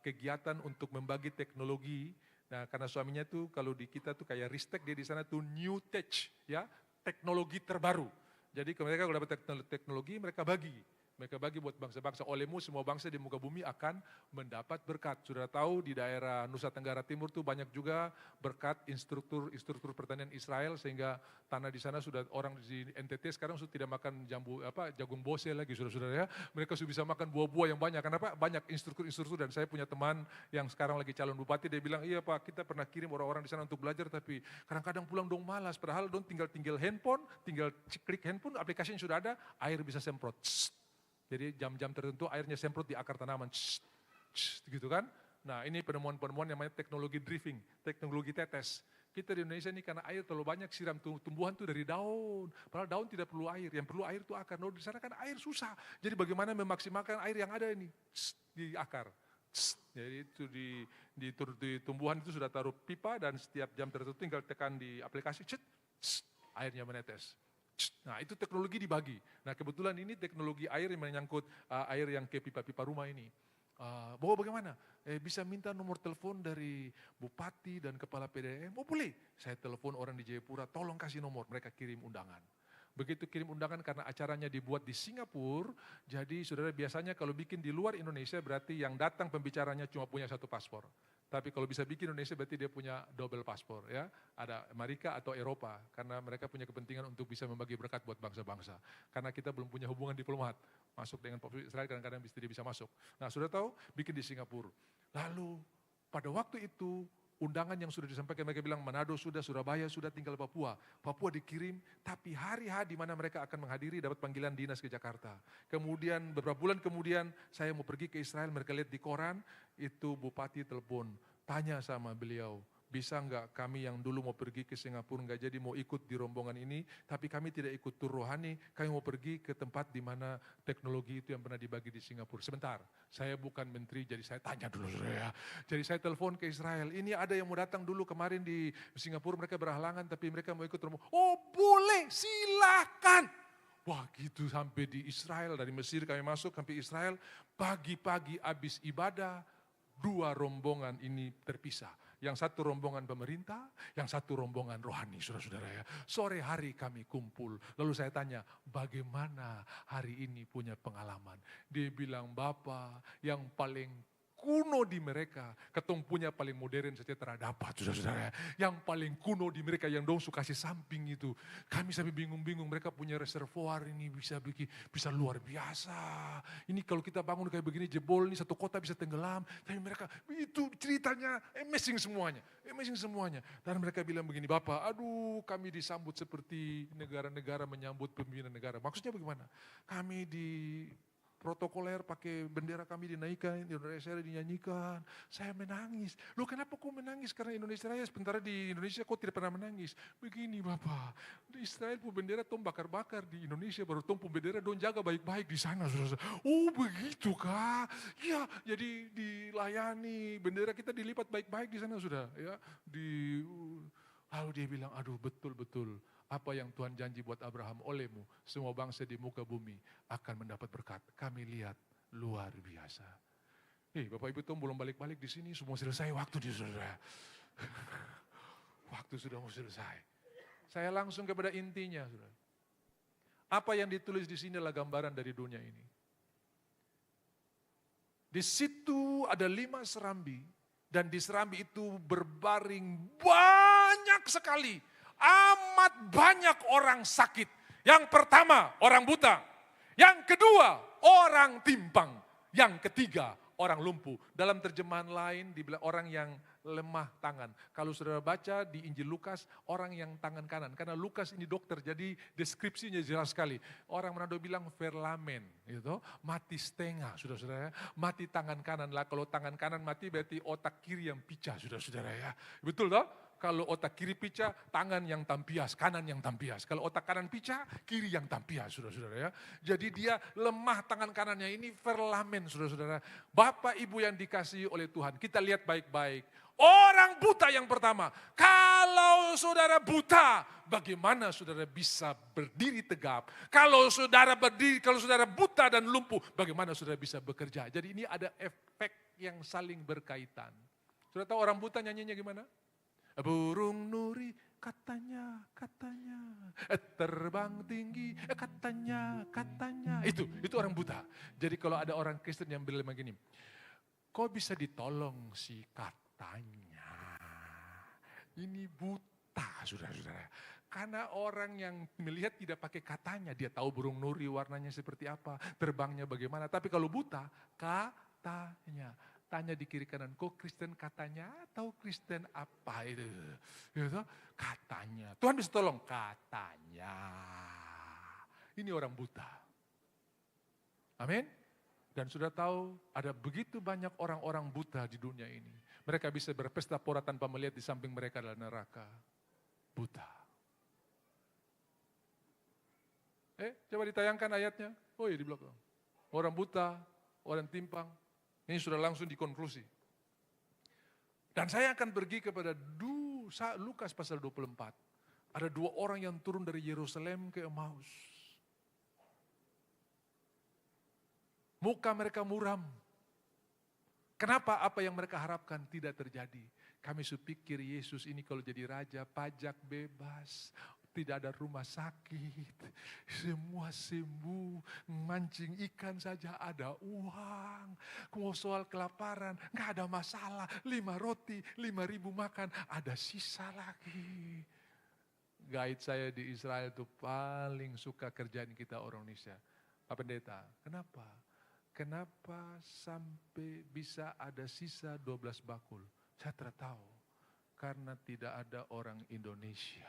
A: kegiatan untuk membagi teknologi. Nah, karena suaminya tuh kalau di kita tuh kayak Ristek, dia di sana tuh new tech, ya, teknologi terbaru. Jadi mereka kalau dapat teknologi mereka bagi. Mereka bagi buat bangsa-bangsa. Olehmu semua bangsa di muka bumi akan mendapat berkat. Sudah tahu di daerah Nusa Tenggara Timur tuh banyak juga berkat instruktur pertanian Israel sehingga tanah di sana sudah orang di NTT sekarang sudah tidak makan jagung bose lagi saudara-saudara ya. Mereka sudah bisa makan buah-buah yang banyak. Kenapa? Banyak instruktur dan saya punya teman yang sekarang lagi calon bupati, dia bilang, "Iya Pak, kita pernah kirim orang-orang di sana untuk belajar tapi kadang-kadang pulang dong malas. Padahal dong tinggal handphone, tinggal klik handphone, aplikasinya sudah ada, air bisa semprot." Jadi jam-jam tertentu airnya semprot di akar tanaman, gitu kan. Nah ini penemuan-penemuan yang namanya teknologi drifting, teknologi tetes. Kita di Indonesia ini karena air terlalu banyak siram tumbuhan tuh dari daun. Padahal daun tidak perlu air, yang perlu air itu akar. Nah di sana kan air susah. Jadi bagaimana memaksimalkan air yang ada ini di akar. Jadi itu di tumbuhan itu sudah taruh pipa dan setiap jam tertentu tinggal tekan di aplikasi, airnya menetes. Nah itu teknologi dibagi. Nah kebetulan ini teknologi air yang menyangkut air yang ke pipa-pipa rumah ini. Bahwa bagaimana? Bisa minta nomor telepon dari bupati dan kepala PDAM? Oh boleh, saya telepon orang di Jayapura, tolong kasih nomor, mereka kirim undangan. Begitu kirim undangan karena acaranya dibuat di Singapura, jadi saudara biasanya kalau bikin di luar Indonesia berarti yang datang pembicaranya cuma punya satu paspor. Tapi kalau bisa bikin Indonesia berarti dia punya double paspor ya. Ada Amerika atau Eropa karena mereka punya kepentingan untuk bisa membagi berkat buat bangsa-bangsa. Karena kita belum punya hubungan diplomat. Masuk dengan Israel kadang-kadang dia bisa masuk. Nah sudah tahu bikin di Singapura. Lalu pada waktu itu undangan yang sudah disampaikan mereka bilang Manado sudah, Surabaya sudah, tinggal Papua. Papua dikirim tapi hari H di mana mereka akan menghadiri dapat panggilan dinas ke Jakarta. Kemudian beberapa bulan kemudian saya mau pergi ke Israel, mereka lihat di koran itu bupati telepon, tanya sama beliau, bisa enggak kami yang dulu mau pergi ke Singapura enggak jadi mau ikut di rombongan ini, tapi kami tidak ikut tur rohani, kami mau pergi ke tempat di mana teknologi itu yang pernah dibagi di Singapura. Sebentar, saya bukan menteri jadi saya tanya dulu ya. Jadi saya telepon ke Israel, ini ada yang mau datang dulu kemarin di Singapura, mereka berhalangan tapi mereka mau ikut rombongan. Oh boleh, silakan. Wah gitu sampai di Israel, dari Mesir kami masuk sampai Israel, pagi-pagi habis ibadah, dua rombongan ini terpisah. Yang satu rombongan pemerintah, yang satu rombongan rohani, saudara-saudara ya. Sore hari kami kumpul, lalu saya tanya, bagaimana hari ini punya pengalaman? Dia bilang, Bapak yang paling kuno di mereka, ketong punya paling modern saja terdapat, saudara-saudara. Yang paling kuno di mereka yang dong suka kasih samping itu. Kami sampai bingung-bingung, mereka punya reservoir ini bisa luar biasa. Ini kalau kita bangun kayak begini jebol, ini satu kota bisa tenggelam. Tapi mereka itu ceritanya amazing semuanya. Dan mereka bilang begini, Bapak, aduh kami disambut seperti negara-negara menyambut pimpinan negara. Maksudnya bagaimana? Kami di protokoler pakai bendera kami dinaikkan, di Indonesia dinyanyikan. Saya menangis. Loh kenapa kok menangis? Karena Indonesia Raya, sementara di Indonesia kok tidak pernah menangis. Begini Bapak, di Israel pun bendera tom bakar-bakar, di Indonesia baru tom pun bendera don jaga baik-baik di sana. Oh begitu kah? Ya jadi dilayani, bendera kita dilipat baik-baik di sana sudah. Ya, lalu dia bilang, aduh betul-betul. Apa yang Tuhan janji buat Abraham olehmu, semua bangsa di muka bumi akan mendapat berkat. Kami lihat luar biasa. Bapak Ibu belum balik-balik di sini, semua selesai waktu di saudara. Waktu sudah mau selesai. Saya langsung kepada intinya, saudara. Apa yang ditulis di sini adalah gambaran dari dunia ini. Di situ ada 5 serambi, dan di serambi itu berbaring banyak sekali. Amat banyak orang sakit. Yang pertama orang buta. Yang kedua orang timpang. Yang ketiga orang lumpuh. Dalam terjemahan lain dibilang orang yang lemah tangan. Kalau saudara baca di Injil Lukas, orang yang tangan kanan. Karena Lukas ini dokter, jadi deskripsinya jelas sekali. Orang Manado bilang verlamen, gitu, mati setengah, saudara-saudara. Mati tangan kanan lah. Kalau tangan kanan mati berarti otak kiri yang picah, saudara-saudara ya. Betul toh? Kalau otak kiri picah, tangan yang tampias, kanan yang tampias. Kalau otak kanan picah, kiri yang tampias, saudara-saudara ya. Jadi dia lemah tangan kanannya ini verlamen, saudara-saudara. Bapak Ibu yang dikasihi oleh Tuhan, kita lihat baik-baik. Orang buta yang pertama, kalau saudara buta, bagaimana saudara bisa berdiri tegap? Kalau saudara buta dan lumpuh, bagaimana saudara bisa bekerja? Jadi ini ada efek yang saling berkaitan. Saudara tahu orang buta nyanyinya gimana? Burung nuri katanya, terbang tinggi katanya. Itu orang buta. Jadi kalau ada orang Kristen yang bilang begini, kok bisa ditolong si katanya? Ini buta, saudara-saudara. Karena orang yang melihat tidak pakai katanya, dia tahu burung nuri warnanya seperti apa, terbangnya bagaimana. Tapi kalau buta, katanya. Tanya di kiri kanan, kok Kristen katanya atau Kristen apa itu? Gitu, katanya. Tuhan bisa tolong, katanya. Ini orang buta. Amin. Dan sudah tahu ada begitu banyak orang-orang buta di dunia ini. Mereka bisa berpesta pora tanpa melihat di samping mereka adalah neraka. Buta. Coba ditayangkan ayatnya. Oh iya di belakang. Orang buta, orang timpang. Ini sudah langsung dikonklusi. Dan saya akan pergi kepada Lukas pasal 24. Ada 2 orang yang turun dari Yerusalem ke Emmaus. Muka mereka muram. Kenapa apa yang mereka harapkan tidak terjadi? Kami supikir Yesus ini kalau jadi raja, pajak bebas, tidak ada rumah sakit, semua sembuh, mancing ikan saja ada uang, mau soal kelaparan, nggak ada masalah, 5 roti, 5.000 makan, ada sisa lagi. Guide saya di Israel itu paling suka kerjaan kita orang Indonesia. Pak Pendeta, kenapa? Kenapa sampai bisa ada sisa 12 bakul? Saya tidak tahu. Karena tidak ada orang Indonesia.